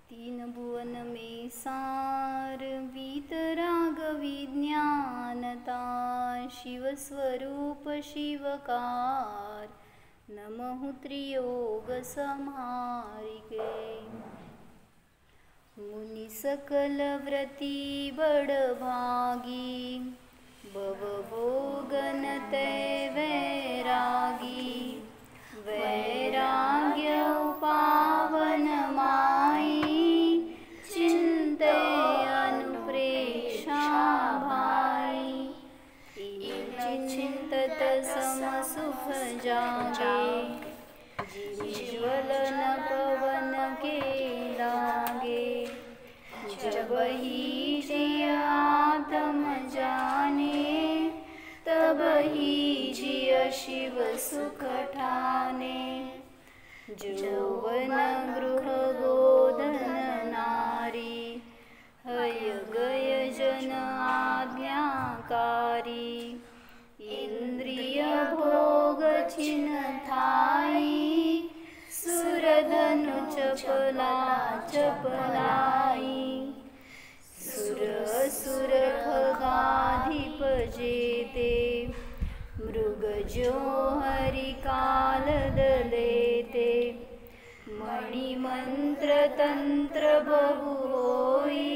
तीन भुवन में सार वीतराग विज्ञानता शिवस्वरूप शिवकार नमः त्रियोग समारिके मुनि सकल व्रती बड़भागी भवभोगन तै वैरागी वैराग्य पावन माई चिंते अनुप्रेषा भाई चिंतत सम सुख जागे जीवलन पवन के लागे जब ही जिय आत्म जाने तब ही जिय शिव सुख ठाने जौवन गृह गोधन नारी हय गय जन आज्ञाकारी इंद्रिय भोग छिन थाई सुरधनु चपला चपलाई सुर असुर खगाधिप जेते मृग जो हरि काल दलेते मणि मंत्र तंत्र बहु होई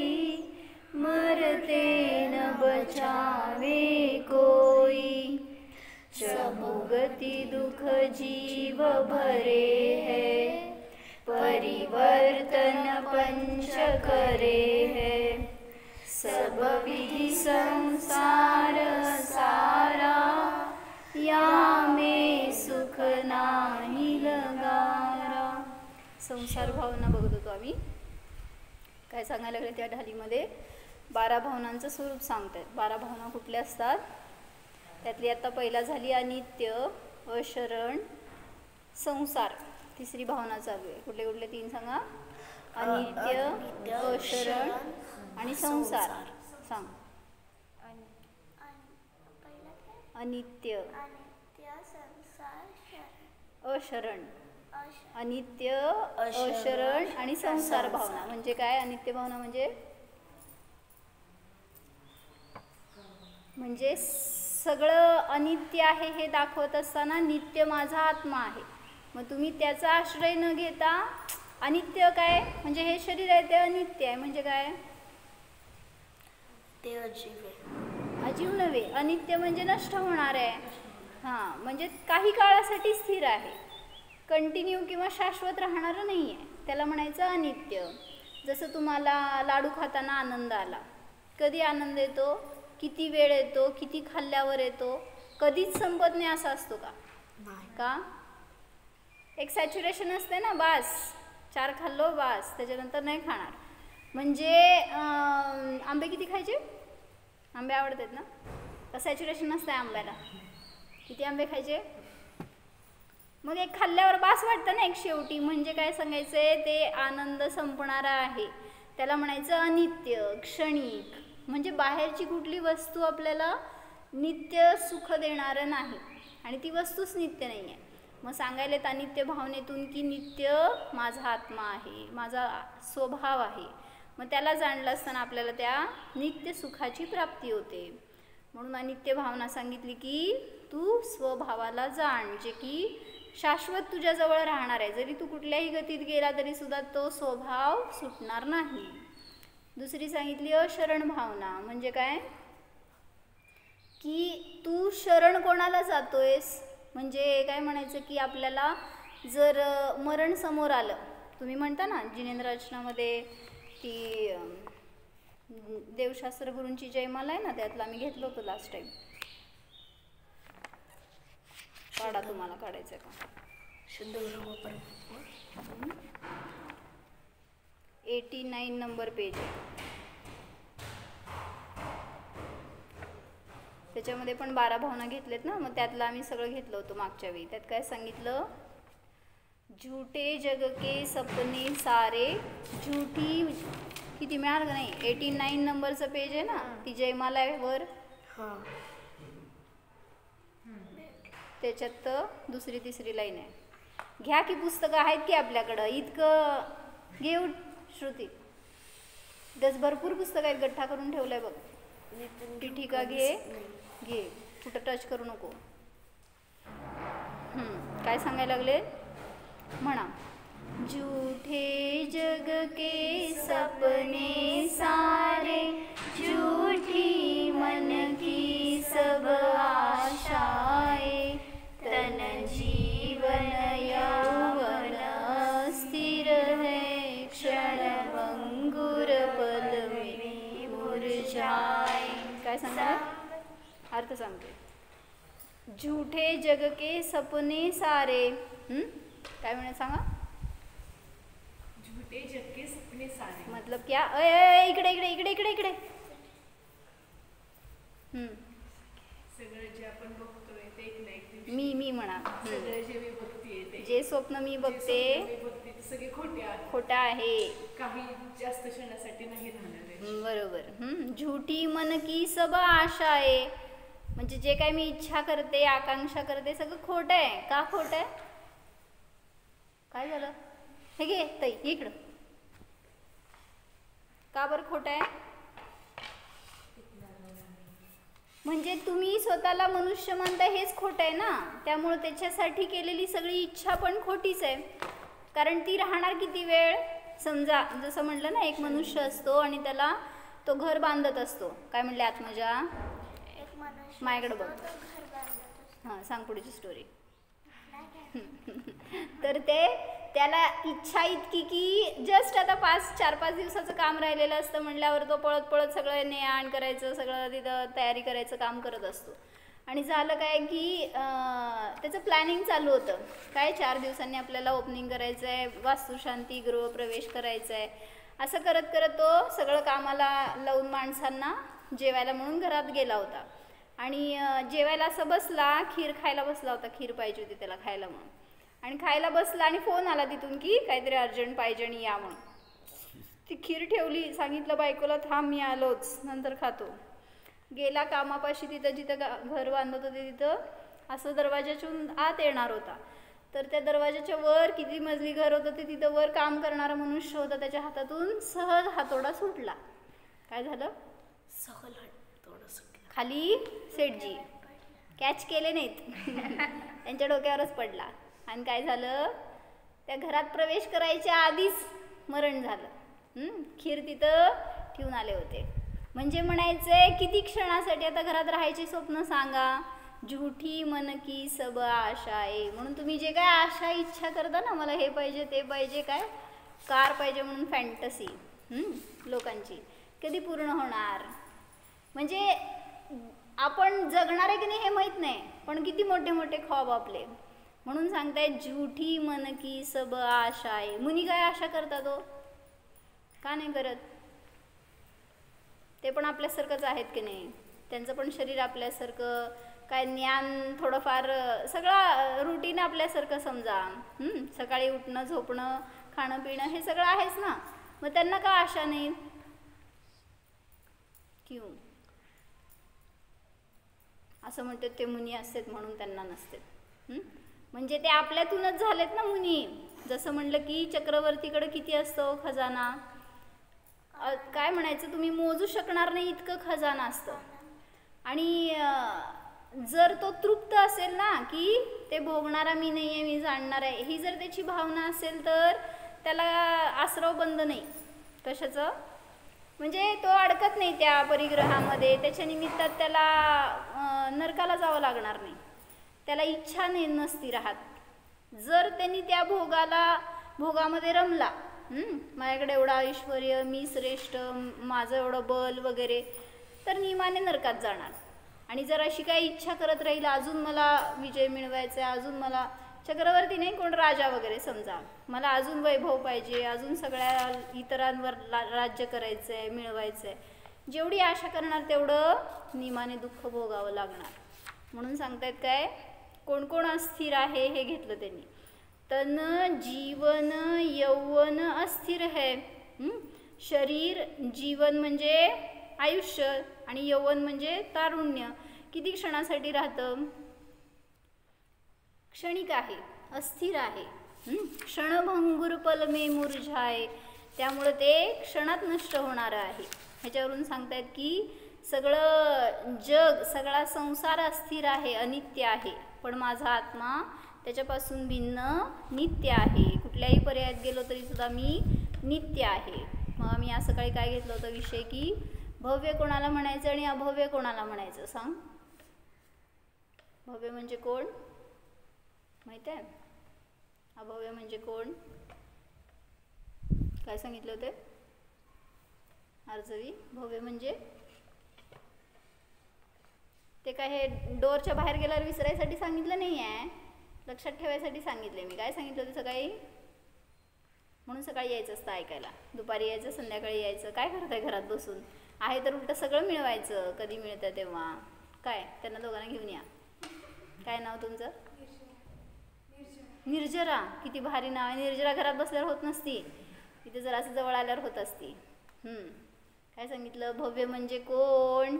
मरते न बचावे कोई सबुगति दुख जीव भरे है परिवर्तन पंच करे है सब विधि संसार सारा या में सुख नाही लगारा. संसार भावना बघत होतो आम्ही. काय सांगायला लागले त्या ढालीमध्ये 12 भावनांचं स्वरूप सांगतात. 12 भावना कुठल्या असतात त्यातली आता पहिला झाली अनित्य, अशरण, संसार. तिसरी भावना चालू आहे. कुठले कुठले 3 सांगा. अनित्य, अशरण आणि संसार. सांग. अनित्य, अशरण, अनित्य, अशरण आणि संसार भावना. म्हणजे काय? अनित्य भावना म्हणजे सगळं अनित्य आहे हे दाखवत असताना नित्य माझा आत्मा आहे. मग तुम्ही त्याचा आश्रय न घेता अनित्य काय म्हणजे हे शरीर आहे ते अनित्य आहे म्हणजे काय? ते अजीव आहे. अजीव नव्हे. अनित्य म्हणजे नष्ट होणार आहे. हां, म्हणजे काही काळासाठी स्थिर आहे, कंटिन्यू किंवा शाश्वत राहणारं नाही आहे, त्याला म्हणायचं अनित्य. जसं तुम्हाला लाडू खाताना आनंद आला. कधी आनंद येतो? किती वेळ येतो? किती खाल्ल्यावर येतो? कधीच संपत नाही असा असतो का? का? एक सॅच्युरेशन असते ना, बास 4 खाल्लो बास, त्याच्यानंतर नाही खाणार. म्हणजे आंबे किती खायचे? आंबे आवडतात ना? सॅच्युरेशन नसतं आंब्याला. किती आंबे खायचे? मग एक खाल्ल्यावर बास वाटतं ना एक शेवटी. म्हणजे काय सांगायचं आहे? ते आनंद संपणारा आहे, त्याला म्हणायचं अनित्य, क्षणिक. म्हणजे बाहेरची कुठली वस्तू आपल्याला नित्य सुख देणारं नाही आणि ती वस्तूच नित्य नाही आहे. मग सांगायला अनित्य भावनेतून की नित्य माझा आत्मा आहे, माझा स्वभाव आहे. मग त्याला जाणलं असताना आपल्याला त्या नित्य सुखाची प्राप्ती होते. म्हणून अनित्य भावना सांगितली की तू स्वभावाला जाण, जे की शाश्वत तुझ्याजवळ राहणार आहे. जरी तू कुठल्याही गतीत गेला तरी सुद्धा तो स्वभाव सुटणार नाही. दुसरी सांगितली अशरण भावना. म्हणजे काय? की तू शरण कोणाला जातोयस? म्हणजे काय म्हणायचं की आपल्याला जर मरण समोर आलं, तुम्ही म्हणता ना जिनेंद्र रचनामध्ये ती देवशास्त्र गुरूंची जयमाला आहे ना, त्यातला आम्ही घेतलं होतं लास्ट टाइम. काढा, तुम्हाला काढायचं का? शुद्ध ब्रह्म परम 89 नंबर पेज आहे. त्याच्यामध्ये पण 12 भावना घेतलेत ना. मग त्यातलं आम्ही सगळं घेतलं होतं मागच्या वेळी. त्यात काय सांगितलं? झूठे जग के सपने सारे झूठी. किती मिळालं का नाही? 89 नंबरचं पेज आहे ना, ती जयमाला आहे वर. त्याच्यात दुसरी तिसरी लाईन आहे. घ्या की पुस्तकं आहेत की आपल्याकडं. इतकं घेऊ श्रुती, दस भरपूर पुस्तक आहेत, गठ्ठा करून ठेवलंय बघ. मी पण ती घेऊ ठिका का? घे, नाही. घे, कुठं टच करू नको. काय सांगायला लागले म्हणा. झूठे जग के सपने सारे, झूठी मन की सब आशाएं, तन जीवन यौवन स्थिर है, क्षण भंगुर पल में मुरझाए. काय सांगताय? अर्थ सांगते. झूठे जग के सपने सारे. काय म्हणे सांगा. झूठे जग के सपने सारे मतलब क्या? इकडे इकडे इकडे इकडे इकडे. सगळं जे आपण बघतोय ते एक ना एक दिवशी मी म्हणा. सगळं जे मी बघतेय ते जे स्वप्न मी बघते ते सगळे खोटे आहेत. खोटा आहे. काही जास्त क्षणासाठी नाही राहणार आहे. बरोबर. झूठी मन की सब आशा आहे. म्हणजे जे काय मी इच्छा करते, आकांक्षा करते, सगळं खोटं आहे. का खोटं आहे? काय झालं? हे घे ताई, इकडं. का बरं खोटं आहे? म्हणजे तुम्ही स्वतःला मनुष्य मानता हेच खोटं आहे ना. त्यामुळे त्याच्यासाठी केलेली सगळी इच्छा पण खोटीच आहे. कारण ती राहणार किती वेळ? समजा जसं म्हटलं ना, एक मनुष्य असतो आणि त्याला तो घर बांधत असतो. काय म्हणले आत्मजा? माझ्याकडे बघ. हां, सांग पुढची स्टोरी. तर त्याला इच्छा इतकी की जस्ट आता 4-5 दिवसाचं काम राहिलेलं असतं म्हटल्यावर तो पळत पळत सगळं ने-आण करायचं, सगळं तिथं तयारी करायचं काम करत असतो. आणि झालं काय की त्याचं प्लॅनिंग चालू होतं. काय 4 दिवसांनी आपल्याला ओपनिंग करायचं आहे, वास्तुशांती, गृहप्रवेश करायचा आहे. असं करत करत तो सगळं कामाला लावून माणसांना जेवायला म्हणून घरात गेला होता. आणि जेवायला असं बसला, खीर खायला बसला होता. खीर पाहिजे होती त्याला खायला म्हणून. आणि खायला बसला आणि फोन आला तिथून की काहीतरी अर्जंट पाहिजे आणि या म्हणून. ती खीर ठेवली, सांगितलं बायकोला थांब मी आलोच, नंतर खातो. गेला कामापाशी, तिथं जिथं घर बांधत होते तिथं असं दरवाजातून आत येणार होता. तर त्या दरवाजाच्या वर, किती मजली घर होतं ते, तिथं वर काम करणारा मनुष्य होता. त्याच्या हातातून सहज हातोडा सुटला. काय झालं? सहल थोडं सुटलं. खाली सेठजी कॅच केले नाहीत. त्यांच्या डोक्यावरच पडला. आणि काय झालं? त्या घरात प्रवेश करायच्या आधीच मरण झालं. खीर तिथं ठेवून आले होते. म्हणजे म्हणायचंय किती क्षणासाठी आता घरात राहायचे स्वप्न सांगा. झूठी मन की सब आशा आहे. म्हणून तुम्ही जे काय आशा इच्छा करता ना, मला हे पाहिजे ते पाहिजे, काय कार पाहिजे म्हणून फॅन्टसी लोकांची, कधी पूर्ण होणार? म्हणजे आपण जगणार आहे की नाही हे माहीत नाही, पण किती मोठे मोठे ख्वाब आपले. म्हणून सांगताय झूठी मन की सब आशा आहे. मुनी काय आशा करतात हो? का नाही करत? ते पण आपल्यासारखंच आहेत की नाही? त्यांचं पण शरीर आपल्यासारखं, काय ज्ञान थोडंफार, सगळं रुटीन आपल्यासारखं समजा. सकाळी उठणं, झोपणं, खाणं पिणं हे सगळं आहेच ना. मग त्यांना का आशा नाही? क्यों? असं म्हणतात ते मुनी असतात म्हणून त्यांना नसते. म्हणजे ते आपल्यातूनच झालेत ना मुनी. जसं म्हणलं की चक्रवर्तीकडे किती असतो खजाना, काय म्हणायचं, तुम्ही मोजू शकणार नाही इतकं खजाना असतं. आणि जर तो तृप्त असेल ना, की ते भोगणारा मी नाही आहे, मी जाणणार आहे, ही जर त्याची भावना असेल तर त्याला आसरव बंद नाही कशाचं. म्हणजे तो अडकत नाही त्या परिग्रहामध्ये. त्याच्या निमित्तात त्याला नरकाला जावं लागणार नाही. त्याला इच्छा नाही नसती राहत. जर त्यांनी त्या भोगामध्ये रमला, माझ्याकडे एवढं ऐश्वर्य, मी श्रेष्ठ, माझं एवढं बल वगैरे, तर नियमाने नरकात जाणार. आणि जर अशी काही इच्छा करत राहील, अजून मला विजय मिळवायचा आहे, अजून मला चक्रवर्ती नाही, कोण राजा वगैरे समजा, मला अजून वैभव पाहिजे, अजून सगळ्या इतरांवर राज्य करायचं आहे, मिळवायचं आहे, जेवढी आशा करणार तेवढं नियमाने दुःख भोगावं लागणार. म्हणून सांगतायत काय, कोण कोण अस्थिर आहे हे घेतलं त्यांनी. तन जीवन यौवन अस्थिर है. शरीर, जीवन म्हणजे आयुष्य, आणि यौवन म्हणजे तारुण्य. किती क्षणासाठी राहतं? क्षणिक आहे, अस्थिर आहे. क्षणभंगुर पल में मुरझाए. त्यामुळं ते क्षणात नष्ट होणारं आहे. ह्याच्यावरून सांगतायत की सगळं जग, सगळा संसार अस्थिर आहे, अनित्य आहे, पण माझा आत्मा त्याच्यापासून भिन्न नित्य आहे. कुठल्याही पर्यायात गेलो तरी सुद्धा मी नित्य आहे. मग आम्ही आज सकाळी काय घेतलं होतं विषय की भव्य कोणाला म्हणायचं आणि अभव्य कोणाला म्हणायचं सांग. भव्य म्हणजे कोण माहित आहे? अभव्य म्हणजे कोण? काय सांगितलं होते आरजवी? भव्य म्हणजे ते काय हे डोरच्या बाहेर गेल्यावर विसरायसाठी सांगितलं नाही आहे, लक्षात ठेवायसाठी सांगितले. मी काय सांगितलं होतं सकाळी? म्हणून सकाळी यायचं असतं ऐकायला, दुपारी यायचं, संध्याकाळी यायचं. काय करताय घरात बसून? आहे तर उलटं सगळं मिळवायचं कधी मिळतं तेव्हा. काय त्यांना दोघांना घेऊन या. काय नाव तुमचं? निर्जरा. किती भारी नाव आहे. निर्जरा घरात बसल्यावर होत नसती, तिथे जरा असं जवळ आल्यावर होत असती. काय सांगितलं? भव्य म्हणजे कोण?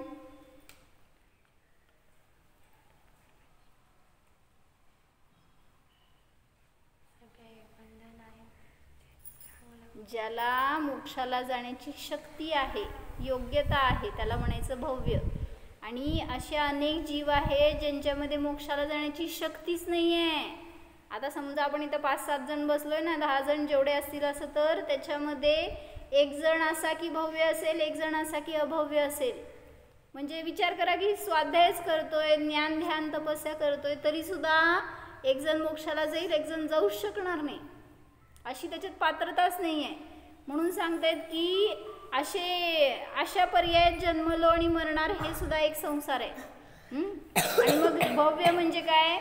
ज्याला मोक्षाला जाण्याची शक्ती आहे, योग्यता आहे, त्याला म्हणायचं भव्य. आणि असे अनेक जीव आहेत ज्यांच्यामध्ये मोक्षाला जाण्याची शक्तीच नाही आहे. आता समजा आपण इथं 5-7 जण बसलोय ना, 10 जण जेवढे असतील असं, तर त्याच्यामध्ये एक जण असा की भव्य असेल, एक जण असा की अभव्य असेल. म्हणजे विचार करा की स्वाध्यायच करतोय, ज्ञान ध्यान तपस्या करतोय, तरी सुद्धा एक जण मोक्षाला जाईल, एक जण जाऊच शकणार नाही. अशी त्याच्यात पात्रताच नाही आहे. म्हणून सांगतायत की अशा पर्यायात जन्मलो आणि मरणार हे सुद्धा एक संसार आहे. आणि मग भव्य म्हणजे काय?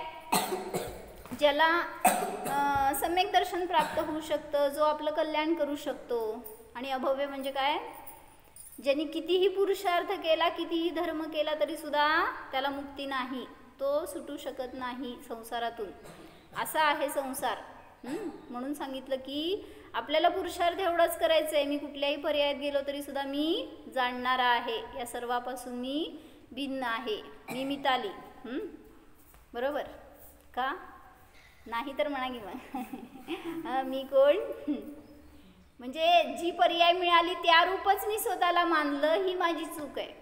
ज्याला सम्यक दर्शन प्राप्त होऊ शकतं, जो आपलं कल्याण करू शकतो. आणि अभव्य म्हणजे काय? ज्यांनी कितीही पुरुषार्थ केला, कितीही धर्म केला, तरी सुद्धा त्याला मुक्ती नाही, तो सुटू शकत नाही संसारातून. असा आहे संसार. म्हणून सांगितलं की आपल्याला पुरुषार्थ एवढाच करायचं आहे, मी कुठल्याही पर्यायात गेलो तरी सुद्धा मी जाणणारा आहे, या सर्वापासून मी भिन्न आहे, मी मिताली. बरोबर का? नाही तर म्हणा की मग मी कोण? म्हणजे जी पर्याय मिळाली त्या रूपच मी स्वतःला मानलं, ही माझी चूक आहे.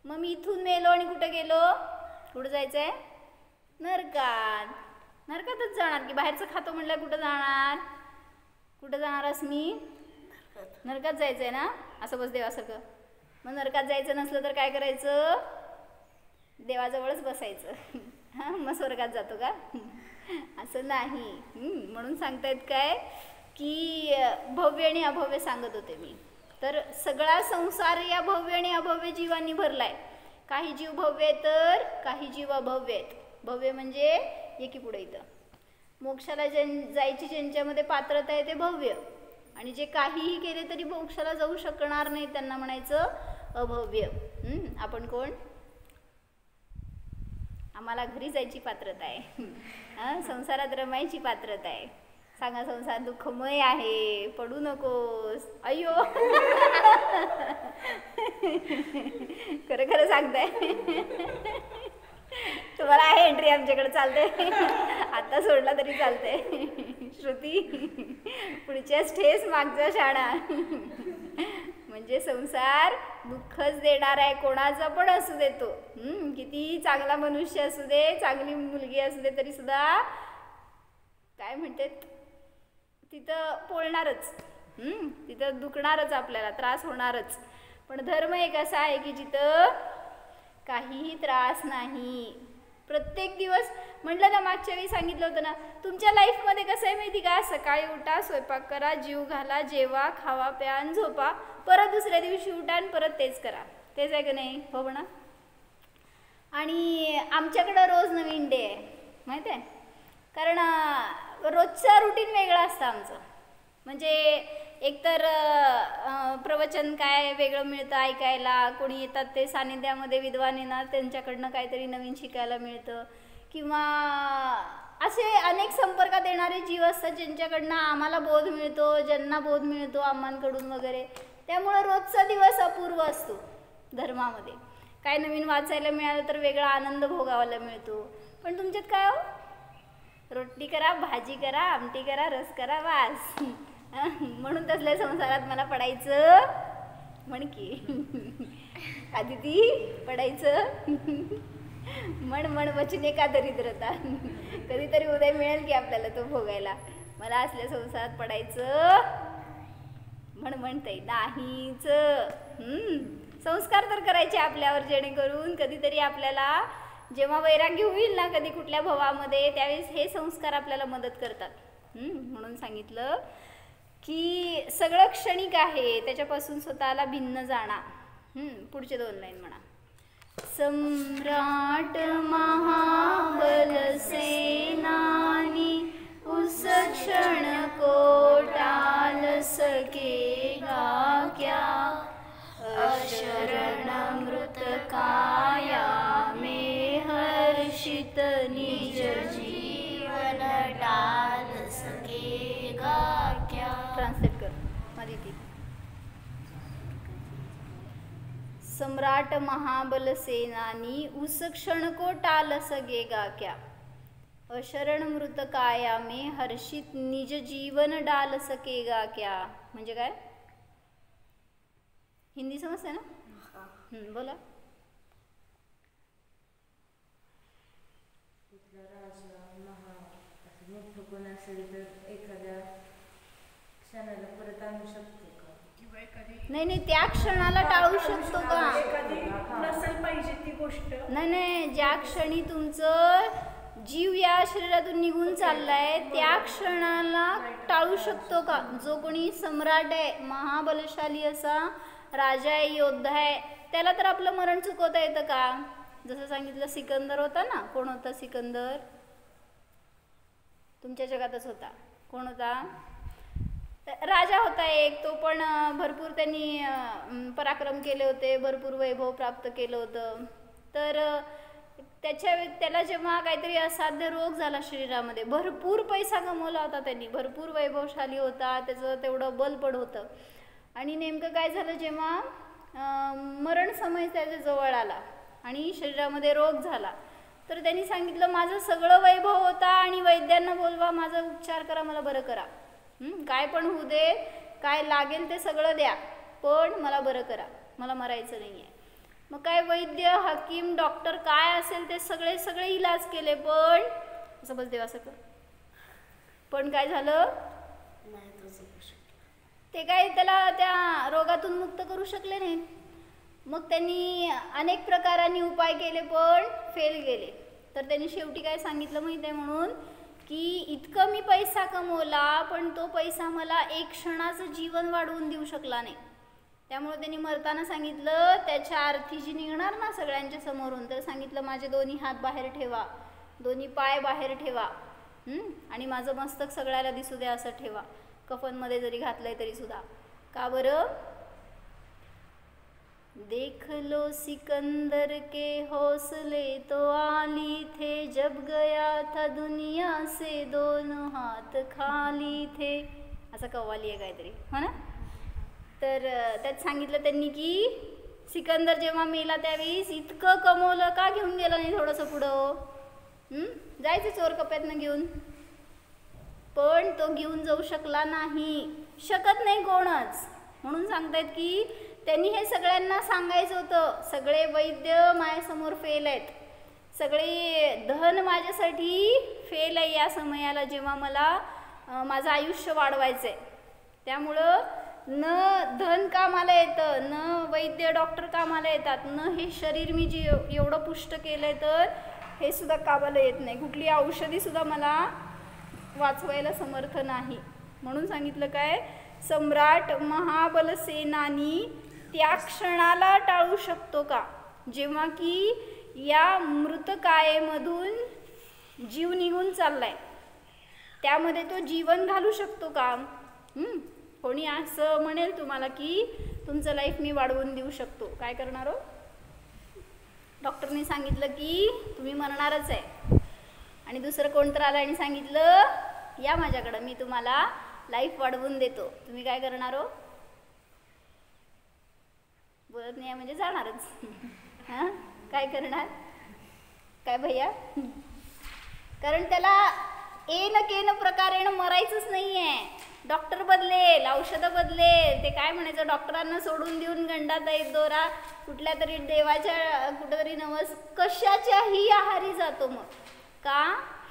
मग मी इथून मेलो आणि कुठं गेलो? कुठं जायचं आहे? नरकात. नरकातच जाणार की. बाहेरचं खातो म्हटलं कुठं जाणार? कुठं जाणारस मी? नरकात जायचं आहे ना. असं बस देवासारखं. मग नरकात जायचं नसलं तर काय करायचं? देवाजवळच बसायचं. मग स्वर्गात जातो का? असं नाही. म्हणून सांगतायत काय की भव्य आणि अभव्य सांगत होते मी. तर सगळा संसार या भव्य आणि अभव्य जीवांनी भरलाय. काही जीव भव्य आहेत तर काही जीव अभव्य आहेत. भव्य म्हणजे एकी पुढे इथं मोक्षाला जायची ज्यांच्यामध्ये पात्रता आहे ते भव्य, आणि जे काहीही केले तरी मोक्षाला जाऊ शकणार नाही त्यांना म्हणायचं अभव्य. आपण कोण? आम्हाला घरी जायची पात्रता आहे, संसारात रमायची पात्रता आहे. सांगा, संसार दुःखमय आहे, पडू नकोस. अय्यो खरं खरं सांगताय. तुम्हाला आहे एंट्री आमच्याकडे, चालते. आता सोडला तरी चालते. श्रुती पुढच्याच ठेस मागचा शाणा. म्हणजे संसार दुःखच देणार आहे, कोणाचा पण असू दे तो. किती चांगला मनुष्य असू दे, चांगली मुलगी असू दे, तरी सुद्धा काय म्हणते तिथं पोळणारच. तिथं दुखणारच, आपल्याला त्रास होणारच. पण धर्म एक असा आहे की जिथं काहीही त्रास नाही. प्रत्येक दिवस म्हटलं ना, मागच्या वेळी सांगितलं होतं ना, तुमच्या लाईफमध्ये कसं आहे माहिती का? सकाळी उठा, स्वयंपाक करा, जीव घाला, जेवा, खावा, प्या आणि झोपा. परत दुसऱ्या दिवशी उठा आणि परत तेच करा. तेच आहे का नाही? हो म्हणा. आणि आमच्याकडं रोज नवीन डे आहे, माहीत आहे? कारण रोजचं रुटीन वेगळं असतं आमचं. म्हणजे एकतर प्रवचन काय वेगळं मिळतं ऐकायला, कोणी येतात ते सानिध्यामध्ये विद्वान येणार, त्यांच्याकडनं काहीतरी नवीन शिकायला मिळतं. किंवा असे अनेक संपर्कात येणारे जीव असतात ज्यांच्याकडनं आम्हाला बोध मिळतो, ज्यांना बोध मिळतो आम्हांकडून वगैरे. त्यामुळं रोजचा दिवस अपूर्व असतो धर्मामध्ये. काय नवीन वाचायला मिळालं तर वेगळा आनंद भोगावायला मिळतो. पण तुमच्यात काय हो? रोटी करा, भाजी करा, आमटी करा, रस करा, वास. म्हणून तसल्या संसारात मला पडायचं म्हण की आदिती पडायचं म्हण म्हण वचने का दरिद्रता. कधीतरी उदय मिळेल की आपल्याला तो भोगायला. मला असल्या संसारात पडायचं म्हण म्हणते नाहीच. संस्कार तर करायचे आपल्यावर, जेणेकरून कधीतरी आपल्याला जेव्हा वैराग्य होईल ना कधी कुठल्या भवामध्ये, त्यावेळेस हे संस्कार आपल्याला मदत करतात. म्हणून सांगितलं की सगळं क्षणिक आहे, त्याच्यापासून स्वतःला भिन्न जाणा. पुढचे 2 लाईन म्हणा. सम्राट महाबल सेनानी उस क्षण को टाल सकेगा क्या. अशरण मृत काया में हर्षित निज जीवन डाल सकेगा क्या. ट्रांसलेट कर मादिती. सम्राट महाबल सेनानी उस क्षण को टाल सकेगा क्या. अशरण मृत काया में हर्षित निज जीवन डाल सकेगा क्या. म्हणजे काय? हिंदी समजते ना? बोला. कोण असेल तर एखाद्या क्षणाला परत आणू शकतो का? किंवा एखादी नाही नाही, त्या क्षणाला टाळू शकतो का? एखादी नसेल पाहिजे ती गोष्ट. नाही, ज्या क्षणी तुमचं जीव या शरीरातून निघून चाललाय त्या क्षणाला टाळू शकतो का? जो कोणी सम्राट आहे, महाबलशाली असा राजा आहे, योद्धा आहे, त्याला तर आपलं मरण चुकवता येतं का? जसं सांगितलं सिकंदर होता ना. कोण होता सिकंदर? तुमच्या जगातच होता. कोण होता? राजा होता एक. तो पण भरपूर त्यांनी पराक्रम केले होते, भरपूर वैभव प्राप्त केलं होतं. तर त्याला जेव्हा काहीतरी असाध्य रोग झाला शरीरामध्ये, भरपूर पैसा कमवला होता त्यांनी, भरपूर वैभवशाली होता, त्याचं तेवढं बलपड होतं. आणि नेमकं काय झालं, जेव्हा मरण समय त्याच्या जवळ आला आणि शरीरामध्ये रोग झाला, तर त्यांनी सांगितलं माझं सगळं वैभव होता आणि वैद्यांना बोलवा, माझा उपचार करा, मला बरं करा. काय पण होऊ दे, काय लागेल ते सगळं द्या, पण मला बरं करा, मला मरायचं नाही आहे. मग काय वैद्य, हकीम, डॉक्टर काय असेल ते सगळे इलाज केले, पण असं बोलते असं कर, पण काय झालं, ते काय त्याला त्या रोगातून मुक्त करू शकले नाहीत. मग त्यांनी अनेक प्रकारांनी उपाय केले पण फेल गेले. तर त्यांनी शेवटी काय सांगितलं माहिती आहे, म्हणून की इतकं मी पैसा कमवला पण तो पैसा मला एक क्षणाचं जीवन वाढवून देऊ शकला नाही. त्यामुळे त्यांनी मरताना सांगितलं, त्याच्या आरती जी निघणार ना सगळ्यांच्या समोरून, तर सांगितलं माझे दोन्ही हात बाहेर ठेवा, दोन्ही पाय बाहेर ठेवा, आणि माझं मस्तक सगळ्याला दिसू द्या असं ठेवा, कफनमध्ये जरी घातलंय तरी सुद्धा. का बरं? देख लो सिकंदर के हौसले तो आली थे, जब गया था दुनिया से दोनों हाथ खाली थे. असं कव्वाली आहे काहीतरी, हो ना. तर त्यात सांगितलं त्यांनी की सिकंदर जेव्हा मेला त्यावेळेस इतकं कमवलं, का घेऊन गेलं नाही थोडंसं पुढं? जायचं चोर कप्प्यातनं घेऊन, पण तो घेऊन जाऊ शकला नाही, शकत नाही कोणच. म्हणून सांगतायत की त्यांनी हे सगळ्यांना सांगायचं होतं, सगळे वैद्य माझ्यासमोर फेल आहेत, सगळे धन माझ्यासाठी फेल आहे या समयाला, जेव्हा मला माझं आयुष्य वाढवायचं आहे. त्यामुळं न धन कामाला येतं, न वैद्य डॉक्टर कामाला येतात, न हे शरीर मी जे एवढं पुष्ट केलं आहे तर हे सुद्धा कामाला येत नाही, कुठली औषधीसुद्धा मला वाचवायला समर्थ नाही. म्हणून सांगितलं काय, सम्राट महाबल सेनानी त्या क्षणाला टाळू शकतो का, जेव्हा की या मृत कायेमधून जीव निघून चाललाय, त्यामध्ये तो जीवन घालू शकतो का? कोणी असं म्हणेल तुम्हाला की तुमचं लाईफ मी वाढवून देऊ शकतो, काय करणार हो? डॉक्टरने सांगितलं की तुम्ही मरणारच आहे, आणि दुसरं कोणतं आलं आणि सांगितलं या माझ्याकडं, मी तुम्हाला लाईफ वाढवून देतो, तुम्ही काय करणार हो? बोलत नाही म्हणजे जाणारच. हां, काय करणार? काय भैया? कारण त्याला एन केन प्रकारेण मरायचंच नाही आहे. डॉक्टर बदलेल, औषधं बदलेल, ते काय म्हणायचं, डॉक्टरांना सोडून देऊन गंडाताईत दोरा कुठल्या तरी देवाच्या कुठंतरी नवस कशाच्याही आहारी जातो. मग का,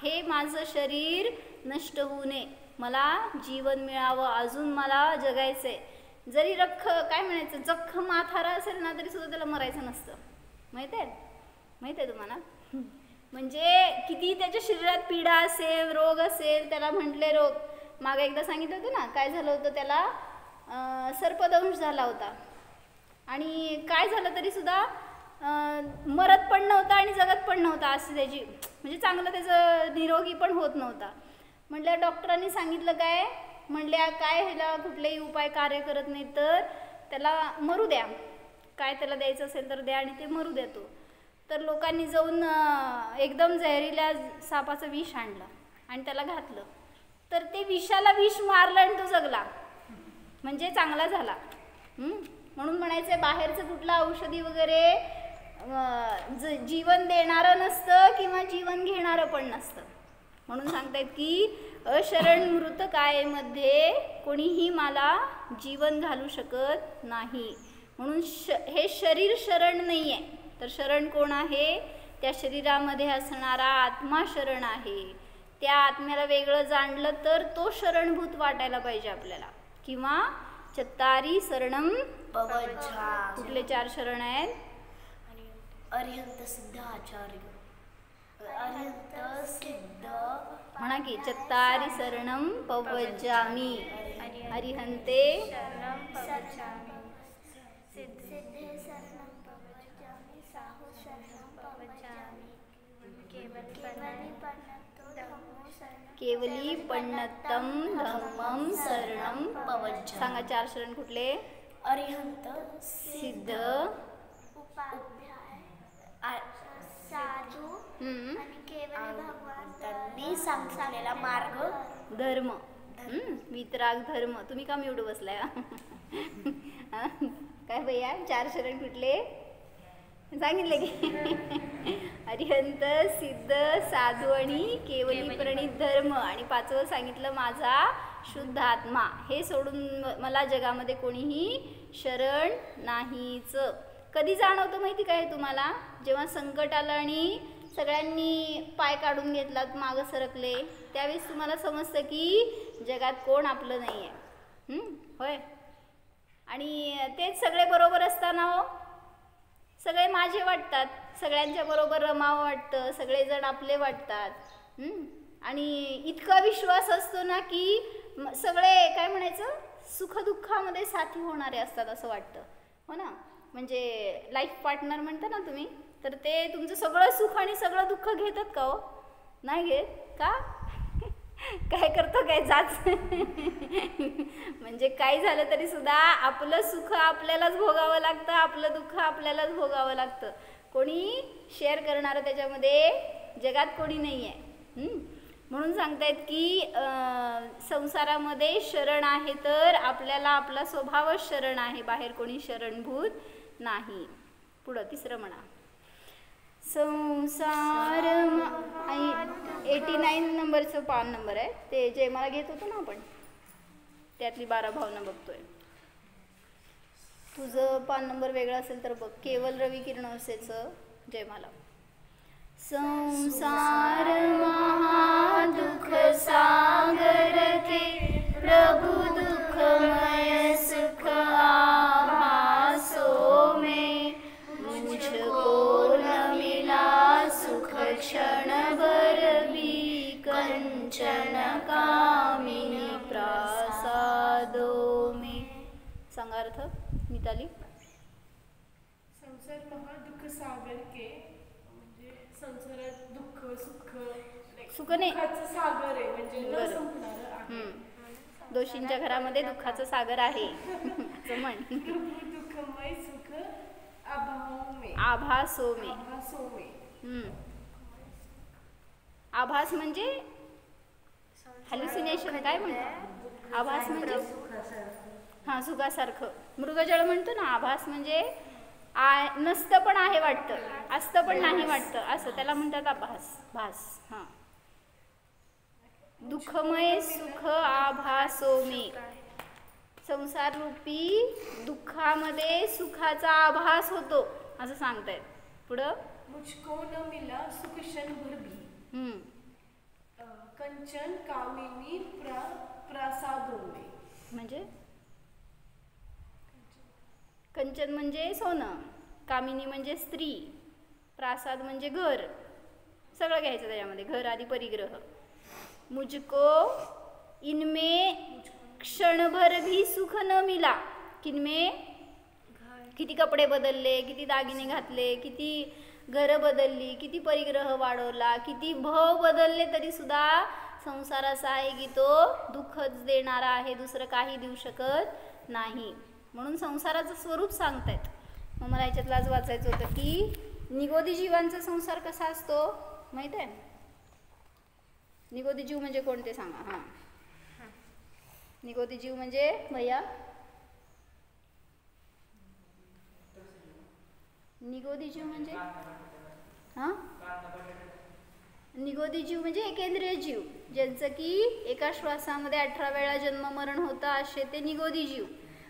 हे माझं शरीर नष्ट होऊ नये, मला जीवन मिळावं, अजून मला जगायचंय. जरी काय म्हणायचं जख्म माथारा असेल ना तरी सुद्धा त्याला मरायचं नसतं. माहित आहे तुम्हाला. म्हणजे किती त्याच्या शरीरात पीडा असेल, रोग असेल, त्याला म्हटले रोग. मागे एकदा सांगितलं होतं ना, काय झालं होतं त्याला, सर्पदंश झाला होता आणि काय झालं तरी सुद्धा मरत पण नव्हता आणि जगत पण नव्हता. अशी त्याची म्हणजे चांगलं त्याचं निरोगी पण होत नव्हता. म्हटल्या डॉक्टरांनी सांगितलं काय, म्हटल्या काय ह्याला कुठलेही उपाय कार्य करत नाही तर त्याला मरू द्या, काय त्याला द्यायचं असेल तर द्या आणि ते मरू द्या तो. तर लोकांनी जाऊन एकदम जहरील्या सापाचं विष आणलं आणि त्याला घातलं. तर ते विषाला विष मारलं आणि तो जगला, म्हणजे चांगला झाला. म्हणून म्हणायचं बाहेरचं कुठलं औषधी वगैरे जीवन देणारं नसतं किंवा जीवन घेणारं पण नसतं. म्हणून सांगतायत की अशरण मृत कायेमध्ये कोणीही मला जीवन घालू शकत नाही. म्हणून हे शरीर शरण नाही आहे, तर शरण कोण आहे, त्या शरीरामध्ये असणारा आत्मा शरण आहे. त्या आत्म्याला वेगळं जाणलं तर तो शरणभूत वाटायला पाहिजे आपल्याला. किंवा चत्तारी शरणम पवज्झामी. कुठले 4 शरण आहेत, अरिहंत सिद्ध आचार्य, अरिहंत सिद्ध म्हणा की चत्तारी शरणम पवज्झामी, अरिहंते शरणं पवज्झामि, सिद्धे शरणं पवज्झामि, साहु शरणं पवज्झामि, केवली पण्णत्तम धम्मम शरणम पवज्झामि. सांगा 4 शरण कुठले, अरिहंत सिद्ध, साधू आणि केवळ भगवान त्यांनी सांगितलेला मार्ग, धर्म, वितराग धर्म. तुम्ही का एवढं बसलाय काय भैया, 4 शरण कुठले सांगितले की अरिहंत सिद्ध साधू आणि केवली प्रणित धर्म. आणि 5वं सांगितलं माझा शुद्ध आत्मा. हे सोडून मला जगामध्ये कोणीही शरण नाहीच. कधी जाणवतं माहिती काय तुम्हाला, जेव्हा संकट आलं आणि सगळ्यांनी पाय काढून घेतलात, मागं सरकले, त्यावेळेस तुम्हाला समजतं की जगात कोण आपलं नाही आहे. होय. आणि तेच सगळे बरोबर असताना हो, सगळे माझे वाटतात, सगळ्यांच्या बरोबर रमावं वाटतं, सगळेजण आपले वाटतात. आणि इतका विश्वास असतो ना की सगळे काय म्हणायचं सुखदुःखामध्ये साथी होणारे असतात असं वाटतं. हो ना, म्हणजे लाईफ पार्टनर म्हणता ना तुम्ही, तर ते तुमचं सगळं सुख आणि सगळं दुःख घेतात का हो, नाही घेत का काय करतो काय जाच म्हणजे काही झालं तरी सुद्धा आपलं सुख आपल्यालाच भोगावं लागतं, आपलं दुःख आपल्यालाच भोगावं लागतं. कोणी शेअर करणारं त्याच्यामध्ये जगात कोणी नाही आहे. म्हणून सांगतायत की संसारामध्ये शरण आहे तर आपल्याला आपला स्वभावच शरण आहे, बाहेर कोणी शरणभूत नाही. पुढं 3रं म्हणा, संसार 89 नंबरचं पान नंबर आहे ते, जे मला घेत होतो ना आपण, त्यातली 12 भावना बघतोय. तुझं पान नंबर वेगळा असेल तर बघ. केवल रवी किरणोसेचं जयमाला. संसार महादुख सागर के प्रभु दुखमय सुख आभासों में, मुझको न मिला सुख क्षण भर भी कंचन कामिनी प्रासादों में. सांगा अर्थ मिताली. संसार महादुःख सागर के, म्हणजे संसारात दुःख सुख नाही, दुःखाचं सागर आहे, म्हणजे न संपणारं आहे. दोषींच्या घरामध्ये दुःखाचं सागर आहे म्हण. दुःखमय सुख आभासो में. आभास म्हणजे हॅल्युसिनेशन काय म्हणतो, आभास म्हणजे हां सुखासारखं. मृगजळ म्हणतो ना, आभास म्हणजे नसतं पण आहे वाटतं, असतं पण नाही वाटतं, असं त्याला म्हणतात आभास, भास. हां दुःखमय सुख आभासो मे. संसार रूपी दुःखामध्ये सुखाचा आभास होतो असं सांगतायत. पुढं मुझको न मिला सुख क्षण भर भी. कंचन कामिनी प्रासादों में. म्हणजे कंचन म्हणजे सोनं, कामिनी म्हणजे स्त्री, प्रासाद म्हणजे घर, सगळं घ्यायचं त्याच्यामध्ये, घर आदी परिग्रह. मुझको इनमें क्षणभर भी सुख न मिला. किनमें किती कपडे बदलले, किती दागिने घातले, किती घरं बदलली, किती परिग्रह वाढवला, किती भव बदलले, तरी सुद्धा संसार असा आहे की तो दुःखच देणारा आहे, दुसरं काही देऊ शकत नाही. म्हणून संसाराचं स्वरूप सांगतायत. मग मला याच्यातलं आज वाचायचं होतं की निगोदी जीवांचा संसार कसा असतो माहित आहे? निगोदी जीव म्हणजे कोणते सांगा. हां, निगोदी जीव म्हणजे भैया, निगोदी जीव म्हणजे हां, निगोदी जीव म्हणजे एकेंद्रिय जीव, ज्यांचं की एका श्वासामध्ये 18 वेळा जन्म मरण होतं, असे ते निगोदी जीव.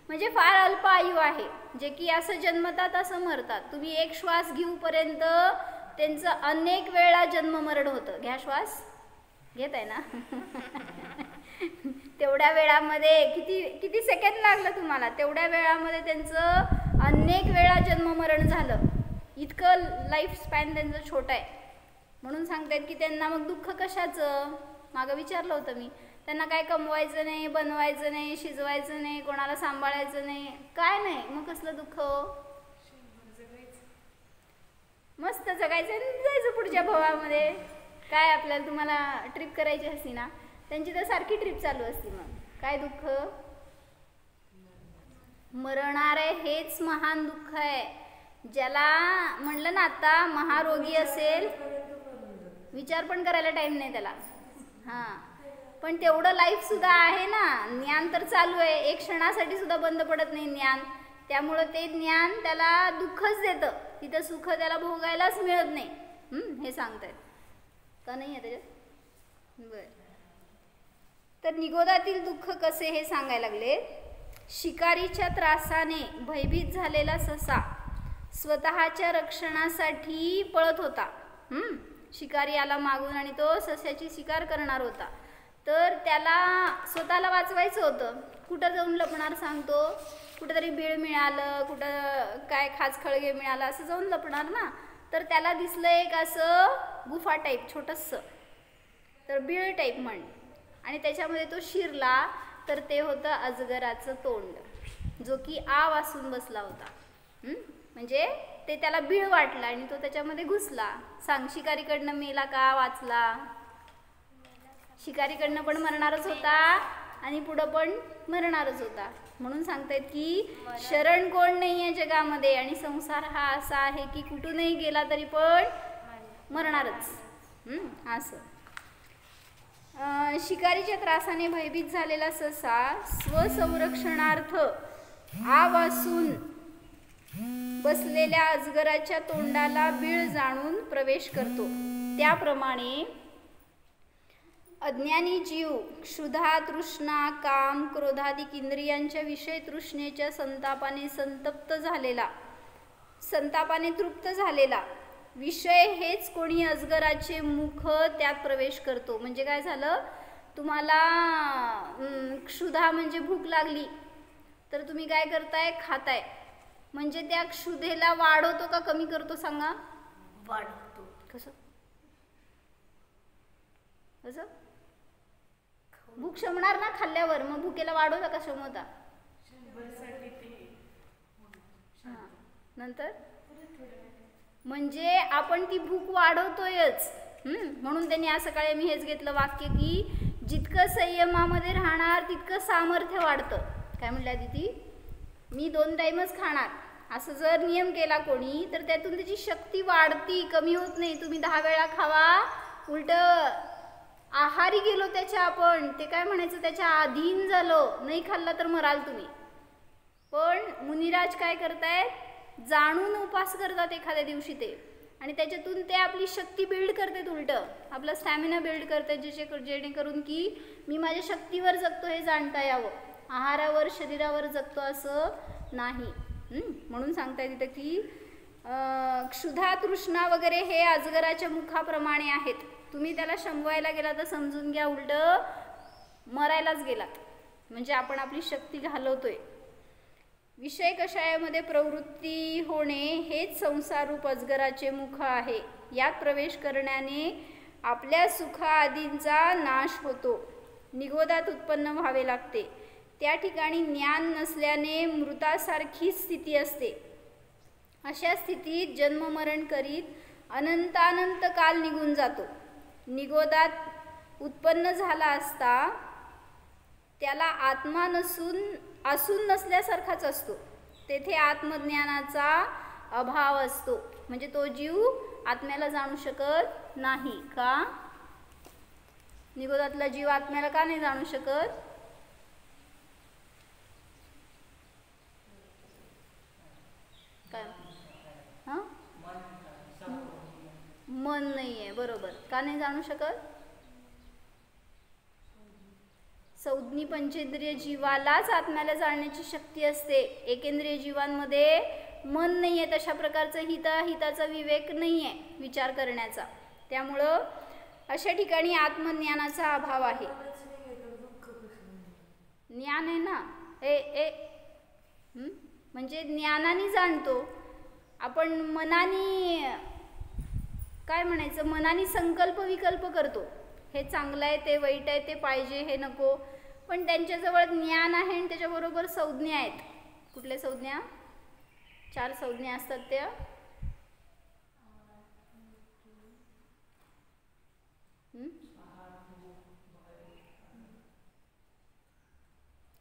म्हणजे फार अल्प आयु आहे, जे की असं जन्मतात असं मरतात. तुम्ही एक श्वास घेऊपर्यंत त्यांचं अनेक वेळा जन्म मरण होतं. घ्या श्वास, घेत आहे ना तेवढ्या वेळामध्ये किती सेकंद लागलं तुम्हाला, तेवढ्या वेळामध्ये त्यांचं अनेक वेळा जन्म मरण झालं. इतकं लाईफ स्पॅन त्यांचं छोटं आहे. म्हणून सांगतायत की त्यांना मग दुःख कशाचं, मागं विचारलं होतं मी. त्यांना काय कमवायचं नाही, बनवायचं नाही, शिजवायचं नाही, कोणाला सांभाळायचं नाही, काय नाही, मग कसलं दुःख? मस्त जगायचं आणि जायचं पुढच्या भवामध्ये. काय आपल्याला तुम्हाला ट्रिप करायची असती ना, त्यांची तर सारखी ट्रिप चालू असती. मग काय दुःख? मरणार आहे हेच महान दुःख आहे. ज्याला म्हणलं ना आता महारोगी असेल, विचार पण करायला टाइम नाही त्याला. हां, पण तेवढं लाईफ सुद्धा आहे ना, ज्ञान तर चालू आहे, एक क्षणासाठी सुद्धा बंद पडत नाही ज्ञान. त्यामुळं ते ज्ञान त्याला दुःखच देतं, तिथं सुख त्याला भोगायलाच मिळत नाही. हे सांगतायत का नाही आहे त्याच्यात? बरं, तर निगोदातील दुःख कसे हे सांगायला लागले. शिकारीच्या त्रासाने भयभीत झालेला ससा स्वतःच्या रक्षणासाठी पळत होता. शिकारी आला मागून आणि तो सस्याची शिकार करणार होता. तर त्याला स्वतःला वाचवायचं होतं. कुठं जाऊन लपणार सांगतो? कुठंतरी बीळ मिळालं, कुठं काय खाचखळगे मिळालं, असं जाऊन लपणार ना. तर त्याला दिसलं एक असं गुफा टाईप छोटंसं, तर बीळ टाईप म्हण, आणि त्याच्यामध्ये तो शिरला. तर ते होतं अजगराचं तोंड, जो की आ वासून बसला होता. म्हणजे ते त्याला बीळ वाटला आणि तो त्याच्यामध्ये घुसला. सांग, शिकारीकडनं मेला का वाचला? शिकारीकडनं पण मरणारच होता आणि पुढं पण मरणारच होता. म्हणून सांगतायत की शरण कोण नाही आहे जगामध्ये, आणि संसार हा असा आहे की कुठूनही गेला तरी पण मरणारच. असं शिकारीच्या त्रासाने भयभीत झालेला ससा स्वसंरक्षणार्थ आवासून बसलेल्या अजगराच्या तोंडाला बीळ जाणून प्रवेश करतो. त्याप्रमाणे अज्ञानी जीव क्षुधा, तृष्णा, काम, क्रोधादिक इंद्रियांच्या विषय तृष्णेच्या संतापाने संतापाने तृप्त झालेला विषय हेच कोणी अजगराचे मुख त्यात प्रवेश करतो. म्हणजे काय झालं, तुम्हाला क्षुधा म्हणजे भूक लागली, तर तुम्ही काय करताय? खाताय. म्हणजे त्या क्षुधेला वाढवतो का कमी करतो सांगा? वाढवतो. कसं? कसं? भूक शमणार ना खाल्ल्यावर, मग भूकेला वाढवता का शमवता? नंतर म्हणजे आपण ती भूक वाढवतोयच. म्हणून त्यांनी आज सकाळी मी हेच घेतलं वाक्य की जितकं संयमामध्ये राहणार तितकं सामर्थ्य वाढतं. काय म्हटलं दीदी? मी 2 टाईमच खाणार असं जर नियम केला कोणी, तर त्यातून त्याची शक्ती वाढती, कमी होत नाही. तुम्ही 10 वेळा खावा, उलट आहारी गेलो त्याच्या, आपण ते काय म्हणायचं, त्याच्या अधीन झालो. नाही खाल्ला तर मराल तुम्ही. पण मुनिराज काय करतायत? जाणून उपास करतात एखाद्या दिवशी ते, आणि त्याच्यातून ते आपली शक्ती बिल्ड करते, उलटं आपला स्टॅमिना बिल्ड करते, जेणेकरून की मी माझ्या शक्तीवर जगतो हे जाणता यावं, आहारावर शरीरावर जगतो असं नाही. म्हणून सांगता तिथं की क्षुधा तृष्णा वगैरे हे अजगराच्या मुखाप्रमाणे आहेत. तुम्ही त्याला शंभवायला गेला तर समजून घ्या उलटं मरायलाच गेलात, म्हणजे आपण आपली शक्ती घालवतोय. विषय कषायामध्ये प्रवृत्ती होणे हेच संसाररूप अजगराचे मुख आहे. यात प्रवेश करण्याने आपल्या सुखादींचा नाश होतो, निगोदात उत्पन्न व्हावे लागते. त्या ठिकाणी ज्ञान नसल्याने मृतासारखी स्थिती असते. अशा स्थितीत जन्ममरण करीत अनंतानंत काल निघून जातो. निगोदात उत्पन्न झाला असता त्याला आत्मा असून नसल्यासारखाच असतो. तेथे आत्मज्ञानाचा अभाव असतो, म्हणजे तो जीव आत्म्याला जाणू शकत नाही. का? निगोदातला जीव आत्म्याला का नाही जाणू शकत? काय? हां, मन नाही आहे, बरोबर. का नाही जाणू शकत? संज्ञी पंचेंद्रिय जीवालाच आत्म्याला जाणण्याची शक्ती असते. एकेंद्रिय जीवांमध्ये मन नाही आहे, तशा प्रकारचं हिताचा विवेक नाही आहे विचार करण्याचा. त्यामुळं अशा ठिकाणी आत्मज्ञानाचा अभाव आहे. ज्ञान आहे ना, म्हणजे ज्ञानाने जाणतो आपण, मनाने काय म्हणायचं, मनाने संकल्प विकल्प करतो, हे चांगलं आहे, ते वाईट आहे, ते पाहिजे, हे नको. पण त्यांच्याजवळ ज्ञान आहे आणि त्याच्याबरोबर संज्ञा आहेत. कुठल्या संज्ञा? 4 संज्ञा असतात त्या.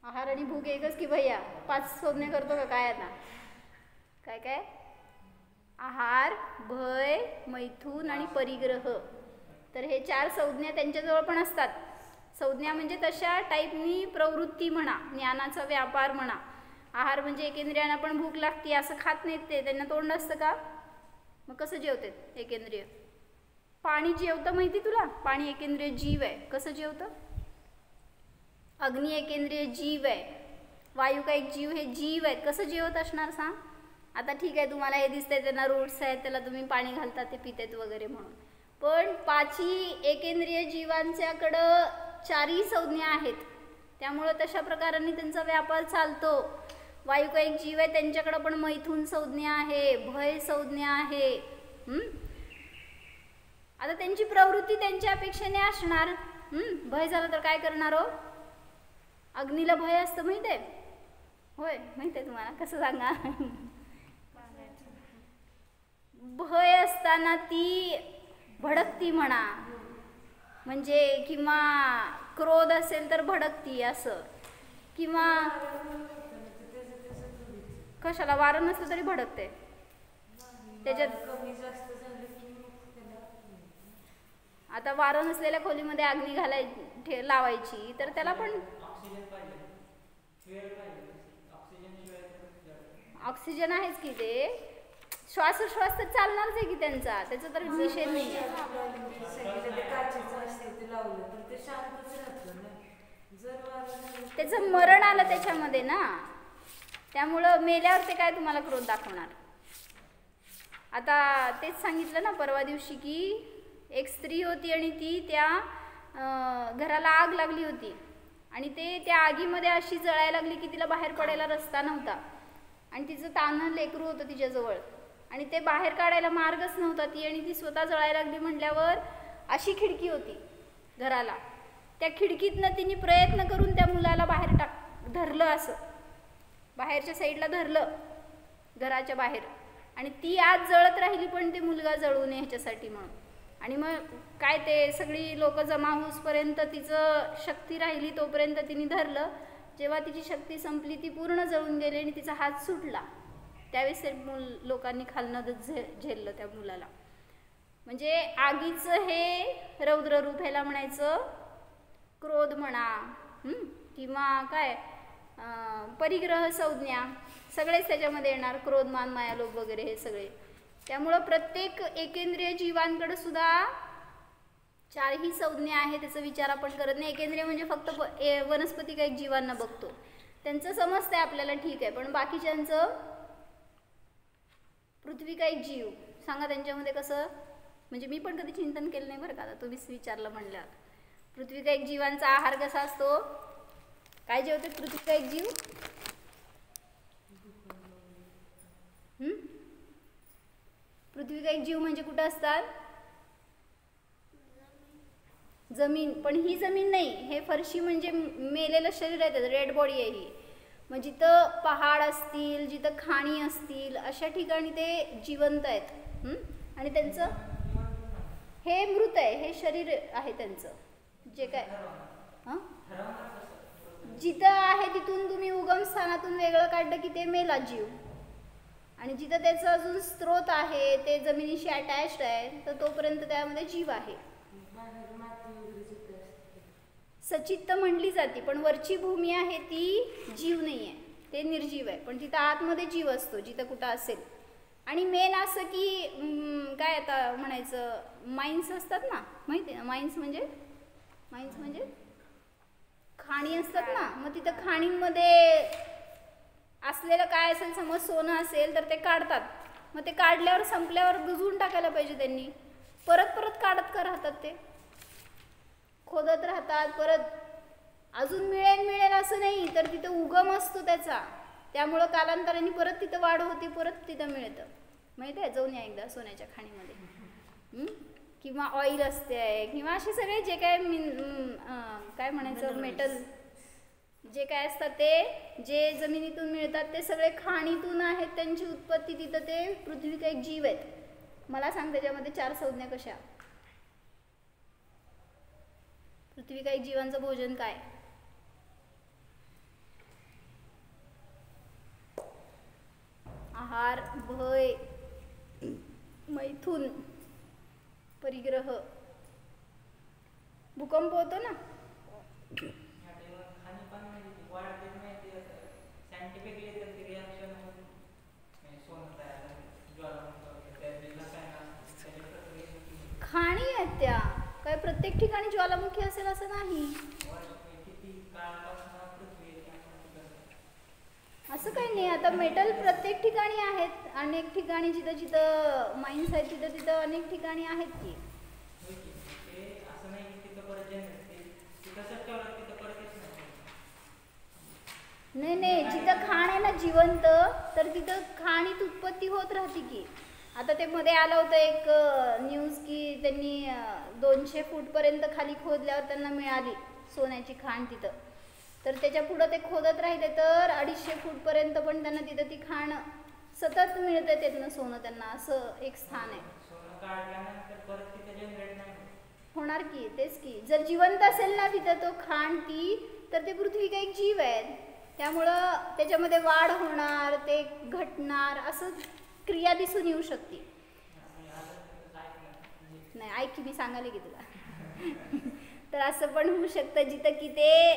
आहार आणि भूक एकच की भैया? 5 संज्ञा करतो का काय आता? काय काय? आहार, भय, मैथून आणि परिग्रह. तर हे 4 संज्ञा त्यांच्याजवळ पण असतात. संज्ञा म्हणजे तशा टाईपनी प्रवृत्ती म्हणा, ज्ञानाचा व्यापार म्हणा. आहार म्हणजे एकेंद्रियांना पण भूक लागते, असं खात नाहीत ते, त्यांना तोंड असतं का? मग कसं जेवतात एकेंद्रिय? पाणी जेवतं माहिती तुला? पाणी एकेंद्रिय जीव आहे. कसं जेवतं? अग्नी एकेंद्रिय जीव आहे, वायू का एक जीव, हे जीव आहेत. कसं जेवत असणार सांग? आता ठीक आहे, तुम्हाला हे दिसतंय त्यांना रूट्स आहेत, त्याला तुम्ही पाणी घालता, ते पितात वगैरे म्हणून. पण 5 एकेंद्रिय जीवांच्याकडं 4 संज्ञा आहेत. त्यामुळं तशा प्रकाराने त्यांचा व्यापार चालतो. वायू का एक जीव आहे, त्यांच्याकडं पण मैथून संज्ञा आहे, भय संज्ञा आहे. आता त्यांची प्रवृत्ती त्यांच्या अपेक्षेने असणार. भय झालं तर काय करणार हो? अग्नीला भय असतं माहित आहे? होय, माहित आहे तुम्हाला? कसं सांगा? भय असताना ती भडकती म्हणा, म्हणजे किंवा क्रोध असेल तर भडकती असं, किंवा कशाला वारं नसलं तरी भडकते. त्याच्यात आता वारं नसलेल्या खोलीमध्ये अग्नी लावायची तर त्याला पण ऑक्सिजन आहेच की, ते श्वासोश्वास तर चालणारच आहे की त्यांचा, त्याचा तर विषय नाही आहे. त्याचं मरण आलं त्याच्यामध्ये ना, त्यामुळं मेल्यावर ते काय तुम्हाला क्रोध दाखवणार? आता तेच सांगितलं ना परवा दिवशी की एक स्त्री होती आणि ती त्या घराला आग लागली होती आणि ते त्या आगीमध्ये अशी जळायला लागली की तिला बाहेर पडायला रस्ता नव्हता आणि तिचं तान्हं लेकरू होतं तिच्याजवळ आणि ते बाहेर काढायला मार्गच नव्हता. ती स्वतः जळायला लागली म्हटल्यावर अशी खिडकी होती घराला, त्या खिडकीतनं तिने प्रयत्न करून त्या मुलाला बाहेर धरलं, असं बाहेरच्या साईडला धरलं घराच्या बाहेर, आणि ती आज जळत राहिली पण ते मुलगा जळू नये ह्याच्यासाठी म्हणून. आणि मग काय ते सगळी लोक जमा होऊसपर्यंत तिचं शक्ती राहिली तोपर्यंत तिने धरलं. जेव्हा तिची शक्ती संपली ती पूर्ण जळून गेली आणि तिचा हात सुटला. त्यावेळेस लोकांनी खालनं झेललं त्या मुलाला. म्हणजे आगीचं हे रौद्र रूप, ह्याला म्हणायचं क्रोध म्हणा, किंवा काय परिग्रह संज्ञा, सगळेच त्याच्यामध्ये येणार. क्रोध मान माया लोभ वगैरे हे सगळे त्यामुळं प्रत्येक एकेंद्रिय जीवांकडे सुद्धा चारही संज्ञा आहे, त्याचा विचार आपण करत नाही. एकेंद्रिय म्हणजे फक्त वनस्पती काही जीवांना बघतो, त्यांचं समजतंय आपल्याला, ठीक आहे. पण बाकीच्यांचं, पृथ्वी काही जीव सांगा त्यांच्यामध्ये कसं, म्हणजे मी पण कधी चिंतन केलं नाही बरं का, आता तुम्हीच विचारलं म्हणल्यावर. पृथ्वी का एक जीवांचा आहार कसा असतो, काय जेवते पृथ्वी का एक जीव? पृथ्वी का एक जीव म्हणजे कुठं असतात? जमीन. पण ही जमीन नाही, हे फरशी म्हणजे मेलेलं शरीर आहे, रेड बॉडी आहे ही. मग जिथं पहाड असतील, जिथं खाणी असतील, अशा ठिकाणी ते जिवंत आहेत. आणि त्यांचं हे मृत आहे, हे शरीर आहे त्यांचं. जे काय जिथं आहे तिथून तुम्ही उगम स्थानातून वेगळं काढलं की ते मेला जीव. आणि जिथं त्याचं अजून स्रोत आहे, ते जमिनीशी अटॅच्ड आहे, तर तोपर्यंत त्यामध्ये जीव आहे. सचित्त म्हणली जाते, पण वरची भूमी आहे ती जीव नाही आहे, ते निर्जीव आहे. पण तिथं आतमध्ये जीव असतो, जिथं कुठं असेल. आणि मेन असं की काय आता म्हणायचं, माइन्स असतात ना, माहिती आहे ना माइन्स म्हणजे खाणी असतात ना. मग तिथं खाणींमध्ये असलेलं काय असेल, समज सोनं असेल तर ते काढतात. मग ते काढल्यावर संपल्यावर बुजवून टाकायला पाहिजे त्यांनी. परत परत काढत का राहतात, ते खोदत राहतात. परत अजून मिळेल असं नाही, तर तिथं उगम असतो त्याचा. त्यामुळं कालांतराने परत तिथं वाढ होती, परत तिथं मिळतं. माहिती आहे, जाऊन या एकदा सोन्याच्या खाणीमध्ये. किंवा ऑइल असते, किंवा असे सगळे जे काय काय म्हणायचं, मेटल जे काय असतात ते जे जमिनीतून मिळतात, ते सगळे खाणीतून आहेत. त्यांची उत्पत्ती तिथं, ते पृथ्वी काही जीव आहेत. मला सांग त्याच्यामध्ये चार संज्ञा कशा? पृथ्वी काही जीवांचं भोजन काय? आहार, भय, मैथुन, परिग्रह. भूकंप होतो ना, खाणी आहेत त्या. काय प्रत्येक ठिकाणी ज्वालामुखी असेल असं नाही, असं काही नाही. आता मेटल प्रत्येक ठिकाणी आहेत, अनेक ठिकाणी जिथं जिथं माइन्स आहेत तिथं तिथं अनेक ठिकाणी आहेत की. नाही, जिथं खाण आहे ना जिवंत, तर तिथं खाणीत उत्पत्ती होत राहते की. आता ते मध्ये आलं होतं एक न्यूज की त्यांनी 200 फूटपर्यंत खाली खोदल्यावर त्यांना मिळाली सोन्याची खाण तिथं. तर त्याच्या पुढं ते खोदत राहिले तर 250 फूटपर्यंत पण त्यांना तिथं ती खाण सतत मिळते, त्यातनं सोनं त्यांना. असं एक स्थान आहे. होणार की, तेच की. जर जिवंत असेल ना तिथं तो खाण ती, तर ते पृथ्वी काही जीव आहेत. त्यामुळं त्याच्यामध्ये वाढ होणार, ते घटणार, असं क्रिया दिसून येऊ शकते. नाही, ऐक की मी सांगायला की तुला. तर असं पण होऊ शकतं जिथं की ते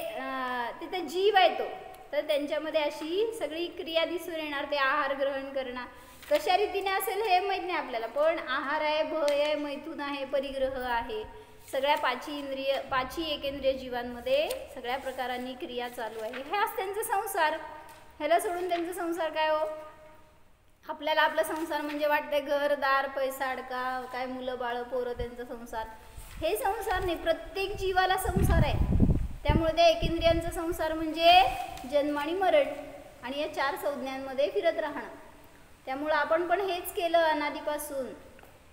तिथं जीव आहे तो, तर त्यांच्यामध्ये अशी सगळी क्रिया दिसून येणार. ते आहार ग्रहण करणार कशा रीतीने असेल हे माहीत नाही आपल्याला, पण आहार आहे, भय आहे, मैथुन आहे, परिग्रह आहे. सगळ्या पाची एकेंद्रिय जीवांमध्ये सगळ्या प्रकारांनी क्रिया चालू आहे. हे आज त्यांचा संसार. ह्याला सोडून त्यांचा संसार काय हो? आपल्याला आपला संसार म्हणजे वाटतंय घरदार, पैसा, अडका, काय मुलं बाळ पोरं, त्यांचा संसार. हे संसार नाही, प्रत्येक जीवाला संसार आहे. त्यामुळे त्या एकेंद्रियांचा संसार म्हणजे जन्म आणि मरण, आणि या चार संज्ञांमध्ये फिरत राहणं. त्यामुळं आपण पण हेच केलं अनादीपासून.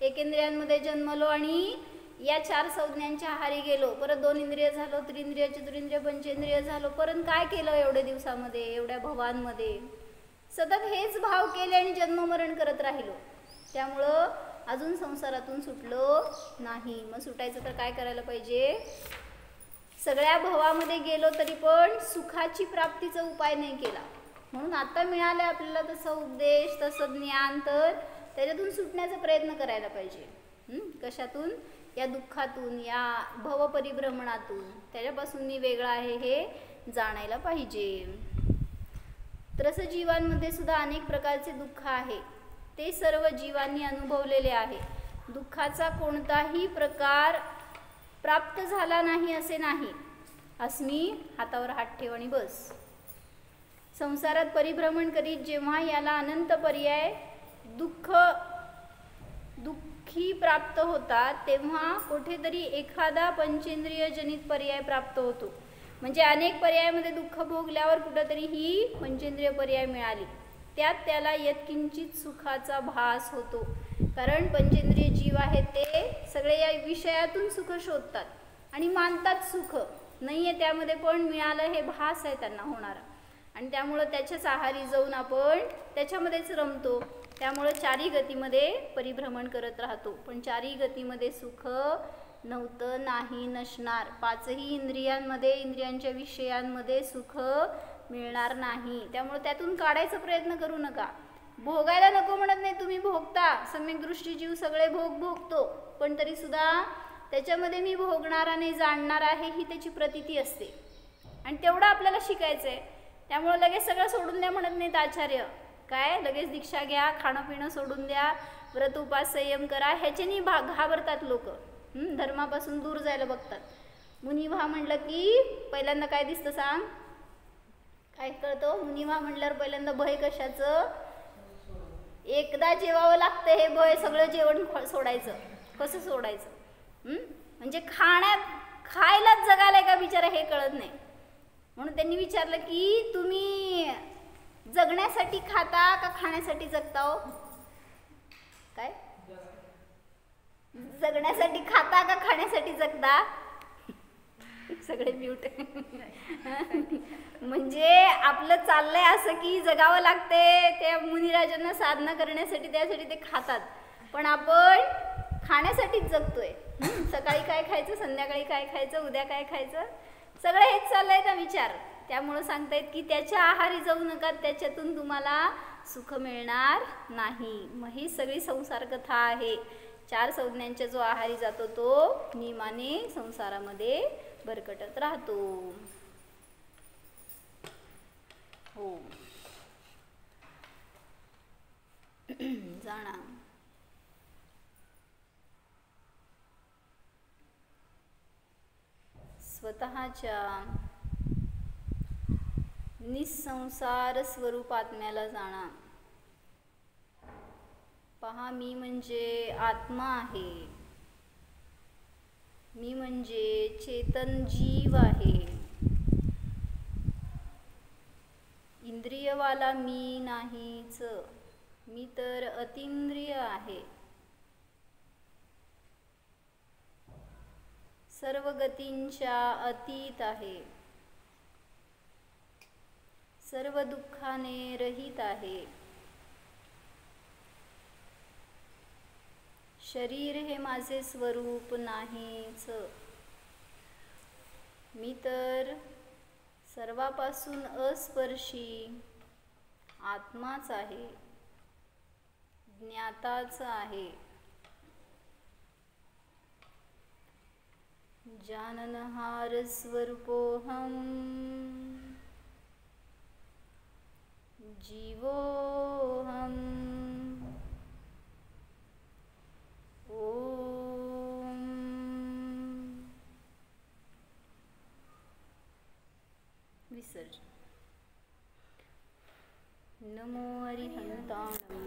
एकेंद्रियांमध्ये जन्मलो आणि या चार संज्ञांच्या आहारी गेलो. परत 2 इंद्रिय झालो, त्रिंद्रिय, चतुरिंद्रिय, पंचेंद्रिय झालो. परत काय केलं एवढ्या दिवसामध्ये, एवढ्या भवांमध्ये? सतत हेच भाव केले आणि जन्ममरण करत राहिलो. त्यामुळं अजून संसारातून सुटलो नाही. मग सुटायचं तर काय करायला पाहिजे? सगळ्या भवामध्ये गेलो तरी पण सुखाची प्राप्तीचा उपाय नाही केला. म्हणून आता मिळालं आपल्याला तसं उपदेश, तसं ज्ञान, तर त्याच्यातून सुटण्याचा प्रयत्न करायला पाहिजे. कशातून? या दुःखातून, या भवपरिभ्रमणातून. त्याच्यापासून मी वेगळा आहे हे जाणायला पाहिजे. त्रस जीवांमध्ये सुद्धा अनेक प्रकारचे दुःख आहे. ते सर्व जीवांनी अनुभवलेले आहे. दुःखाचा कोणताही प्रकार प्राप्त झाला नाही असे नाही. अस्मी, हातावर हात ठेव आणि बस. संसारात परिभ्रमण करीत जेव्हा याला अनंत पर्याय दुःखी प्राप्त होतात तेव्हा कुठेतरी एखादा पंचेंद्रिय जनित पर्याय प्राप्त होतो. म्हणजे अनेक पर्यायामध्ये दुःख भोगल्यावर कुठेतरी ही पंचेंद्रिय पर्याय मिळाली, त्यात त्याला यत्किंचित सुखाचा भास होतो. कारण पंचेंद्रिय जीव आहेत ते सगळे या विषयातून सुख शोधतात आणि मानतात सुख नाही आहे त्यामध्ये, पण मिळालं हे भास आहे त्यांना होणारा, आणि त्यामुळं त्याच्याच आहारी जाऊन आपण त्याच्यामध्येच रमतो. त्यामुळं चारी गतीमध्ये परिभ्रमण करत राहतो. पण चारी गतीमध्ये सुख नव्हतं, नाही, नसणार. पाचही इंद्रियांमध्ये, इंद्रियांच्या विषयांमध्ये सुख मिळणार नाही. त्यामुळे त्यातून काढायचा प्रयत्न करू नका. भोगायला नको म्हणत नाही, तुम्ही भोगता. सम्यक दृष्टी जीव सगळे भोगतो, पण तरी सुद्धा त्याच्यामध्ये मी भोगणारा नाही, जाणणार आहे ही त्याची प्रतीती असते, आणि तेवढं आपल्याला शिकायचं आहे. त्यामुळं लगेच सगळं सोडून द्या म्हणत नाहीत आचार्य. काय लगेच दीक्षा घ्या, खाणं पिणं सोडून द्या, व्रत उपास संयम करा, ह्याच्यानी घाबरतात लोक, धर्मापासून दूर जायला बघतात. मुनिभा म्हटलं की पहिल्यांदा काय दिसतं सांग, काय कळतं? मुनिभा म्हटल्यावर पहिल्यांदा भय कशाचं? एकदा जेवावं लागतं हे भय, सगळं जेवण सोडायचं. कसं सोडायचं? म्हणजे खायलाच जगायला का बिचारा हे कळत नाही. म्हणून त्यांनी विचारलं की तुम्ही जगण्यासाठी खाता का खाण्यासाठी जगता हो? काय जगण्यासाठी खाता का खाण्यासाठी जगता? सगळे म्यूट. म्हणजे आपलं चाललंय असं की जगावं लागते, त्या मुनिराजांना साधना करण्यासाठी, त्यासाठी ते खातात, पण आपण खाण्यासाठीच जगतोय. सकाळी काय खायचं, संध्याकाळी काय खायचं, उद्या काय खायचं, सगळं हेच चाललंय ना विचार. त्यामुळं सांगतायत की त्याच्या आहारी जाऊ नका, त्याच्यातून तुम्हाला सुख मिळणार नाही. मग ही सगळी संसार कथा आहे. 4 संज्ञांच्या जो आहारी जातो तो नियमाने संसारामध्ये भरकटत राहतो. हो जाणा. स्वतःच्या निसंसार स्वरूप आत्म्याला जाणा. पहा, मी म्हणजे आत्मा आहे, मी म्हणजे चेतन जीव आहे. इंद्रियवाला मी नाहीच, मी तर अतींद्रिय आहे. सर्व गतींच्या अतीत आहे, सर्व दुःखाने रहित आहे. शरीर हे माझे स्वरूप नाहीच, मी तर सर्वापासून अस्पर्शी आत्माच आहे, ज्ञाताच आहे. जाननहार स्वरूपोऽहं जीवोऽहम्. ओम विसर्जन. नमो अरिहंताणं.